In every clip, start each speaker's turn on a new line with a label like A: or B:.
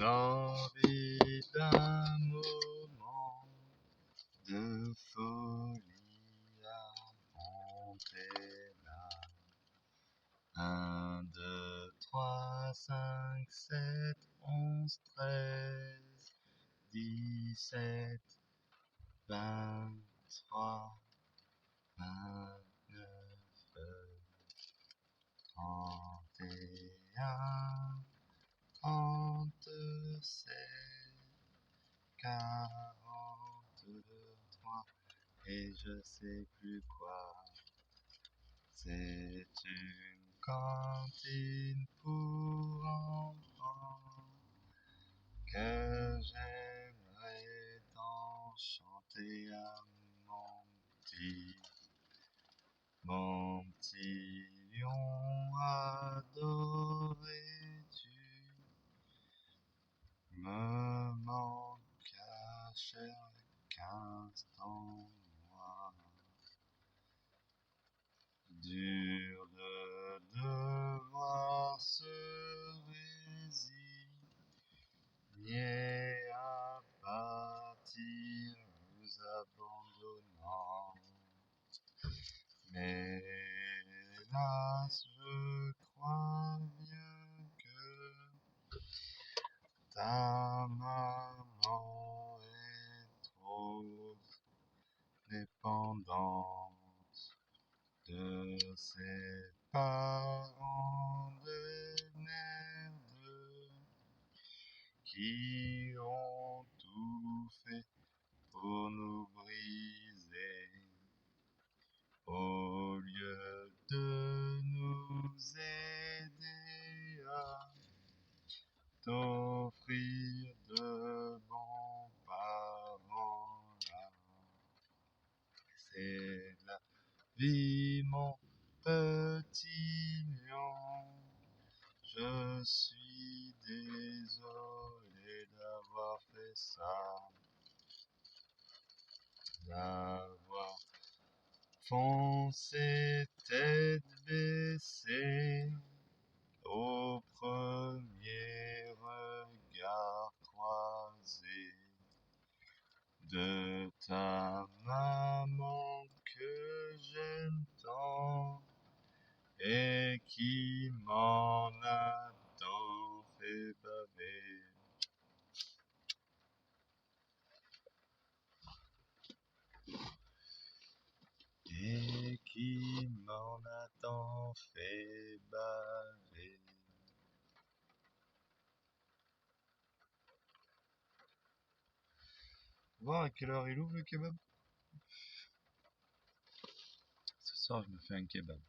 A: L'envie d'un moment de folie à monter là. 1, 2, 3, 5, 7, 11, 13, 17, 23, 29, 31, 37, 43 et je sais plus quoi. C'est une cantine pour enfants que j'aimerais tant chanter à mon petit lion adoré. Tu me manques à chaque instant, moi. Dur de devoir se résigner à partir, nous abandonnant. Mais hélas, je crois bien que ta maman est trop dépendante de ses parents de merde qui ont tout fait pour nous briser au lieu de nous aider à t'offrir de bons parents là. C'est la vie, mon petit lion, je suis désolé d'avoir fait ça, d'avoir foncé tête baissée au premier regard croisé de ta maman que j'aime tant et qui m'en a tant fait baver. Et qui m'en a tant fait baver. Voir à quelle heure il ouvre le kebab. Ce soir, je me fais un kebab.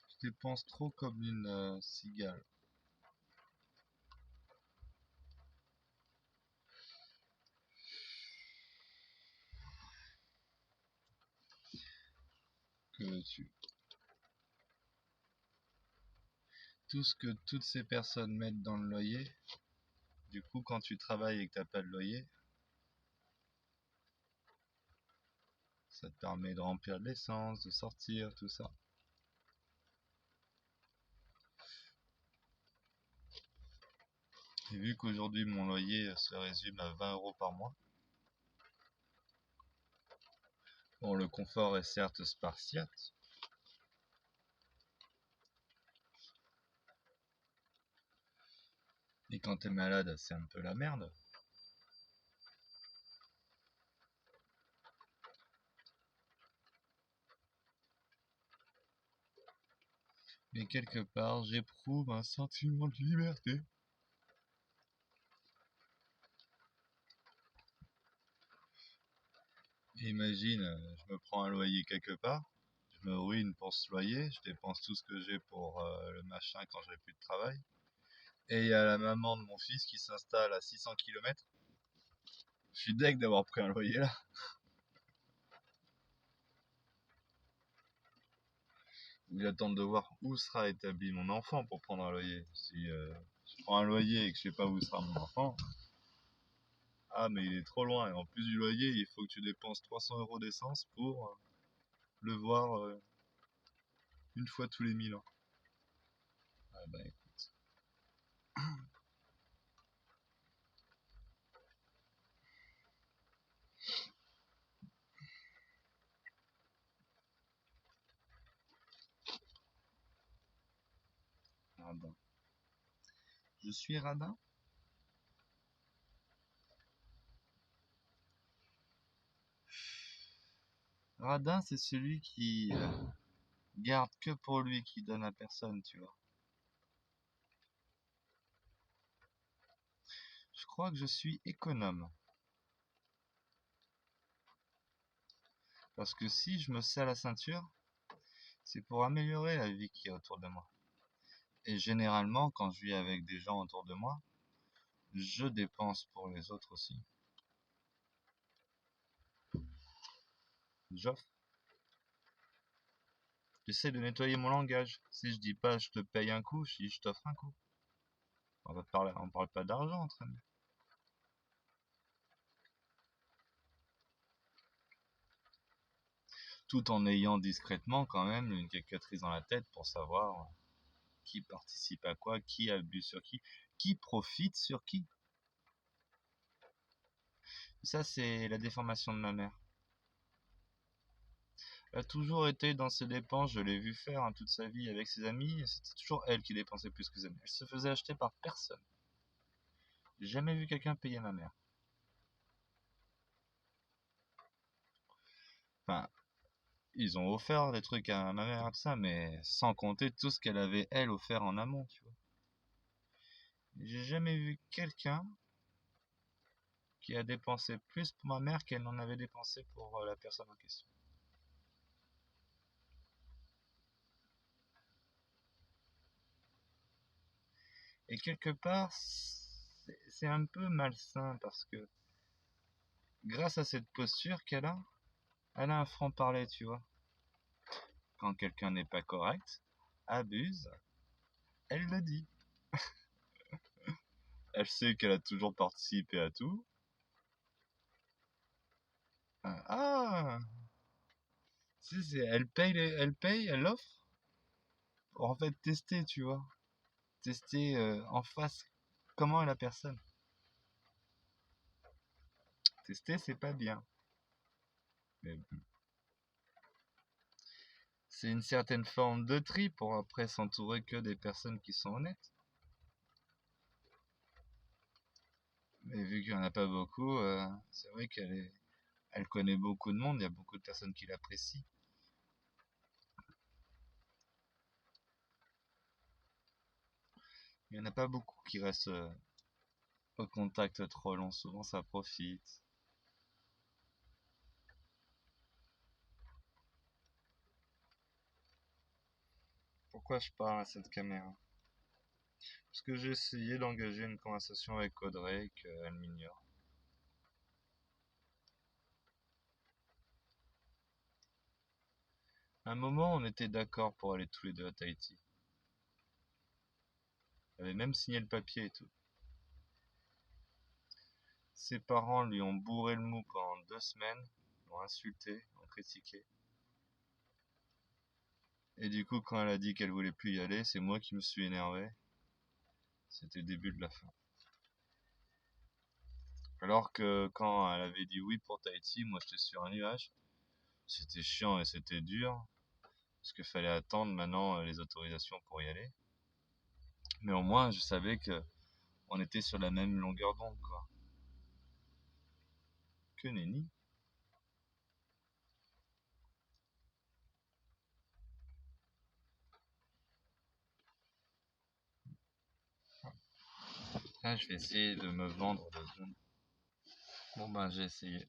A: Je dépense trop comme une cigale. Que veux-tu? Tout ce que toutes ces personnes mettent dans le loyer, du coup, quand tu travailles et que t'as pas de loyer, ça te permet de remplir de l'essence, de sortir, tout ça. Et vu qu'aujourd'hui mon loyer se résume à 20 € par mois, bon, le confort est certes spartiate, et quand t'es malade, c'est un peu la merde. Mais quelque part, j'éprouve un sentiment de liberté. Imagine, je me prends un loyer quelque part, je me ruine pour ce loyer, je dépense tout ce que j'ai pour le machin quand j'aurai plus de travail. Et il y a la maman de mon fils qui s'installe à 600 km. Je suis deg d'avoir pris un loyer là. J'attends de voir où sera établi mon enfant pour prendre un loyer. Si je prends un loyer et que je sais pas où sera mon enfant, ah mais il est trop loin. Et en plus du loyer, il faut que tu dépenses 300 € d'essence pour le voir Une fois tous les 1000 ans. Ah bah écoute. Radin. Je suis radin? Radin, c'est celui qui garde que pour lui, qui donne à personne, tu vois. Je crois que je suis économe. Parce que si je me serre la ceinture, c'est pour améliorer la vie qui est autour de moi. Et généralement, quand je vis avec des gens autour de moi, je dépense pour les autres aussi. J'offre. J'essaie de nettoyer mon langage. Si je dis pas je te paye un coup, je dis je t'offre un coup. On parle pas d'argent entre amis. Tout en ayant discrètement quand même une calculatrice dans la tête pour savoir qui participe à quoi, qui abuse sur qui profite sur qui. Ça, c'est la déformation de ma mère. Elle a toujours été dans ses dépenses, je l'ai vu faire toute sa vie avec ses amis, et c'était toujours elle qui dépensait plus que ses amis. Elle se faisait acheter par personne. J'ai jamais vu quelqu'un payer ma mère. Enfin, ils ont offert des trucs à ma mère, tout ça, mais sans compter tout ce qu'elle avait, elle, offert en amont, tu vois. J'ai jamais vu quelqu'un qui a dépensé plus pour ma mère qu'elle n'en avait dépensé pour la personne en question. Et quelque part, c'est un peu malsain parce que grâce à cette posture qu'elle a, elle a un franc-parler, tu vois. Quand quelqu'un n'est pas correct, abuse, elle le dit. Elle sait qu'elle a toujours participé à tout. Ah, elle paye, elle offre pour en fait tester, tu vois. Tester en face comment est la personne. Tester, c'est pas bien. Mais c'est une certaine forme de tri pour après s'entourer que des personnes qui sont honnêtes. Mais vu qu'il n'y en a pas beaucoup, c'est vrai elle connaît beaucoup de monde, il y a beaucoup de personnes qui l'apprécient. Il n'y en a pas beaucoup qui restent au contact trop long, souvent ça profite. Pourquoi je parle à cette caméra? Parce que j'ai essayé d'engager une conversation avec Audrey et qu'elle m'ignore. À un moment, on était d'accord pour aller tous les deux à Tahiti. Elle avait même signé le papier et tout. Ses parents lui ont bourré le mou pendant 2 semaines, l'ont insulté, l'ont critiqué. Et du coup, quand elle a dit qu'elle voulait plus y aller, c'est moi qui me suis énervé. C'était le début de la fin. Alors que quand elle avait dit oui pour Tahiti, moi j'étais sur un nuage. C'était chiant et c'était dur. Parce qu'il fallait attendre maintenant les autorisations pour y aller. Mais au moins, je savais que on était sur la même longueur d'onde, quoi. Que nenni. Là, je vais essayer de me vendre 2 secondes. Bon ben, j'ai essayé.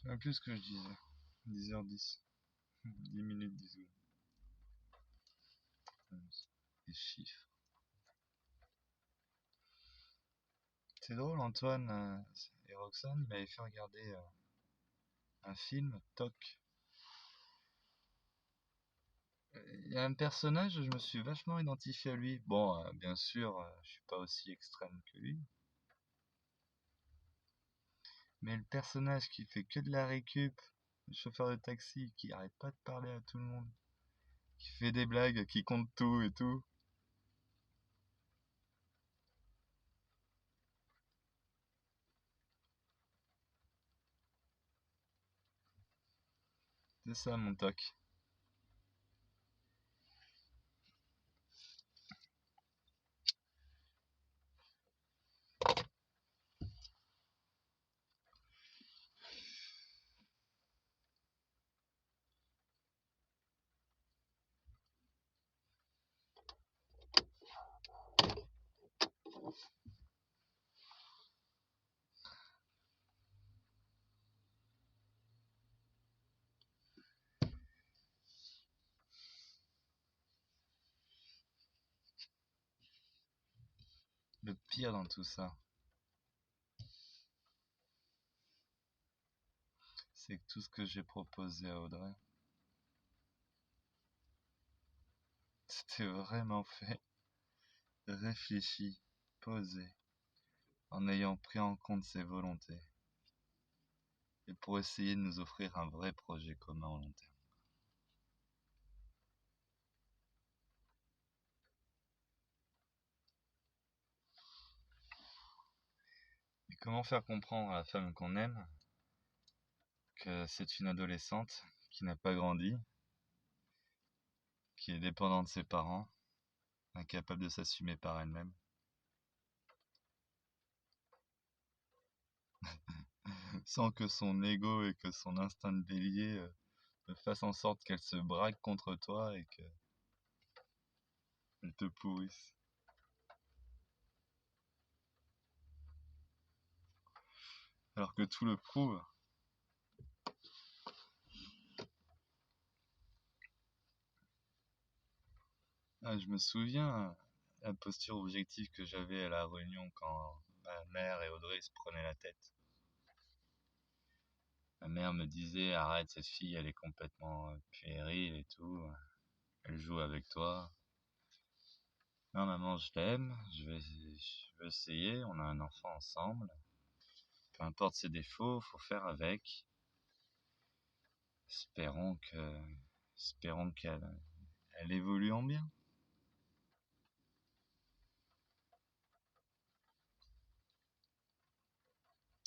A: Même plus ce que je disais. 10h10. 10 minutes 10 secondes. 11. Les chiffres. C'est drôle, Antoine et Roxane, ils m'avaient fait regarder un film, Toc. Il y a un personnage, je me suis vachement identifié à lui. Bon, bien sûr, je suis pas aussi extrême que lui. Mais le personnage qui fait que de la récup, le chauffeur de taxi, qui arrête pas de parler à tout le monde, qui fait des blagues, qui compte tout et tout. C'est ça mon toc. Le pire dans tout ça, c'est que tout ce que j'ai proposé à Audrey, c'était vraiment fait, réfléchi, posé, en ayant pris en compte ses volontés, et pour essayer de nous offrir un vrai projet commun au long terme. Et comment faire comprendre à la femme qu'on aime que c'est une adolescente qui n'a pas grandi, qui est dépendante de ses parents, incapable de s'assumer par elle-même, sans que son ego et que son instinct de bélier fassent en sorte qu'elle se braque contre toi et qu'elle te pourrisse. Alors que tout le prouve. Ah, je me souviens la posture objective que j'avais à la réunion quand ma mère et Audrey se prenaient la tête. Ma mère me disait arrête, cette fille elle est complètement puérile et tout, elle joue avec toi. Non maman, je l'aime, je veux essayer, on a un enfant ensemble. Peu importe ses défauts, faut faire avec. Espérons que espérons qu'elle évolue en bien.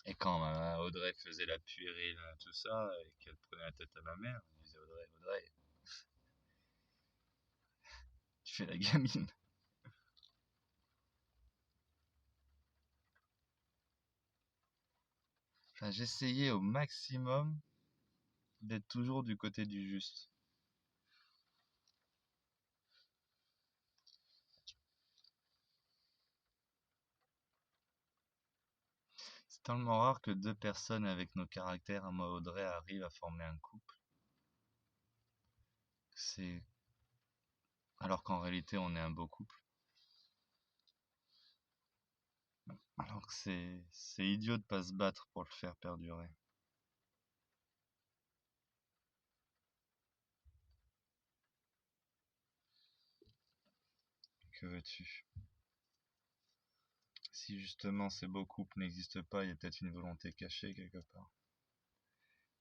A: Et quand Audrey faisait la puérile, tout ça, et qu'elle prenait la tête à ma mère, je disais Audrey, Audrey, tu fais la gamine. Enfin, j'essayais au maximum d'être toujours du côté du juste. C'est tellement rare que deux personnes avec nos caractères, à moi Audrey, arrivent à former un couple. C'est alors qu'en réalité on est un beau couple. Alors que c'est idiot de pas se battre pour le faire perdurer. Que veux-tu? Si justement ces beaux couples n'existent pas, il y a peut-être une volonté cachée quelque part.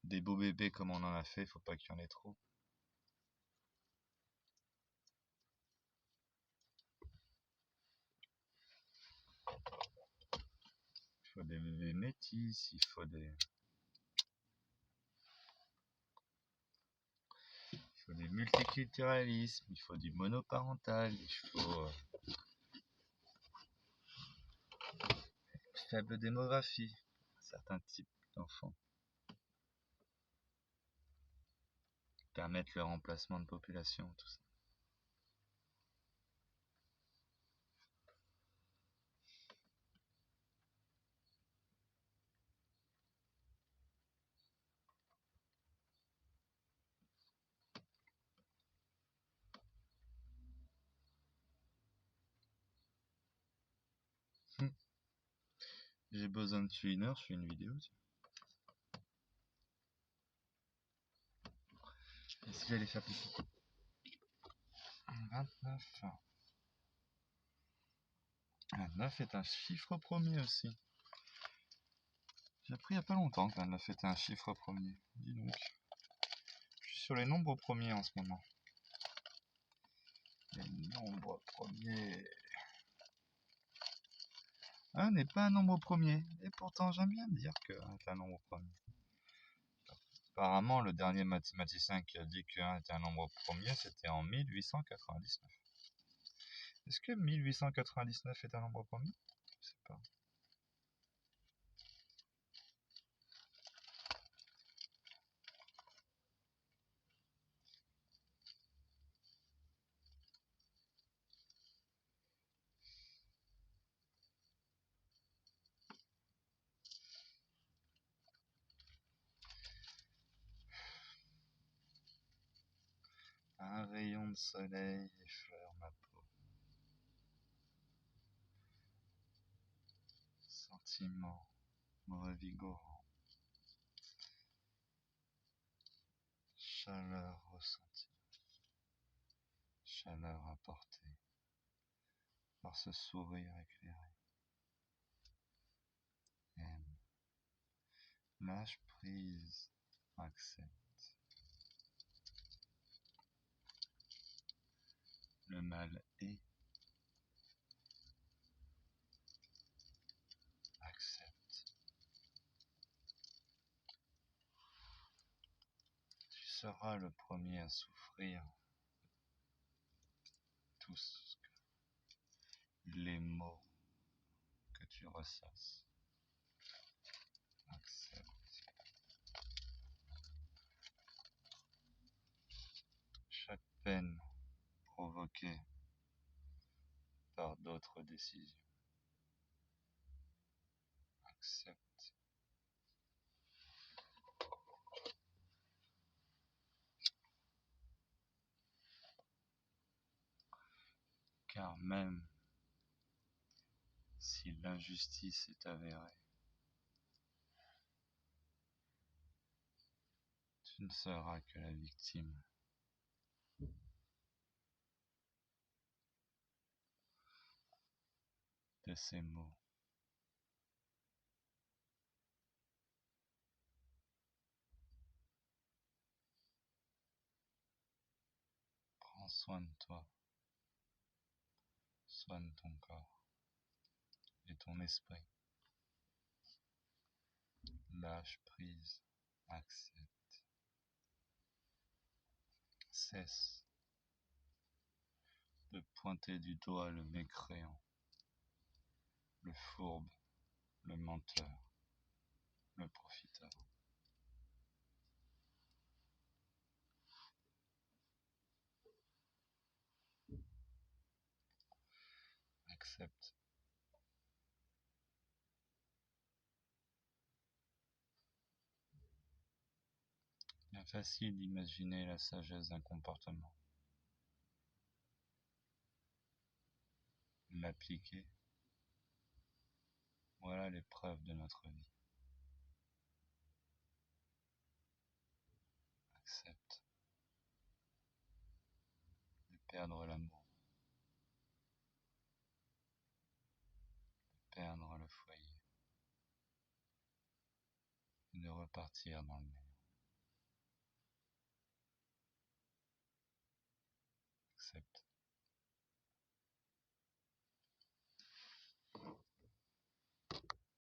A: Des beaux bébés comme on en a fait, faut pas qu'il y en ait trop. Il faut des bébés métis, il faut des multiculturalismes, il faut du monoparental, il faut faible démographie, certains types d'enfants, permettre le remplacement de population, tout ça. J'ai besoin de tuer une heure, je fais une vidéo. Et si j'allais faire pipi? 29. 29 est un chiffre premier aussi. J'ai appris il y a pas longtemps que 29 était un chiffre premier. Dis donc. Je suis sur les nombres premiers en ce moment. Les nombres premiers. 1 n'est pas un nombre premier. Et pourtant, j'aime bien dire que 1 est un nombre premier. Apparemment, le dernier mathématicien qui a dit que 1 était un nombre premier, c'était en 1899. Est-ce que 1899 est un nombre premier? Je sais pas. Un rayon de soleil effleure ma peau. Sentiment revigorant. Chaleur ressentie. Chaleur apportée par ce sourire éclairé. Aime. Lâche prise. Accepte. Le mal est. Accepte. Tu seras le premier à souffrir tous les mots que tu ressasses. Accepte. Chaque peine provoquée par d'autres décisions. Accepte. Car même si l'injustice est avérée, tu ne seras que la victime de ces mots. Prends soin de toi, soigne ton corps et ton esprit. Lâche prise, accepte. Cesse de pointer du doigt le mécréant, le fourbe, le menteur, le profiteur. Accepte. Bien facile d'imaginer la sagesse d'un comportement. L'appliquer, voilà l'épreuve de notre vie. Accepte de perdre l'amour, de perdre le foyer, et de repartir dans le néant. Accepte.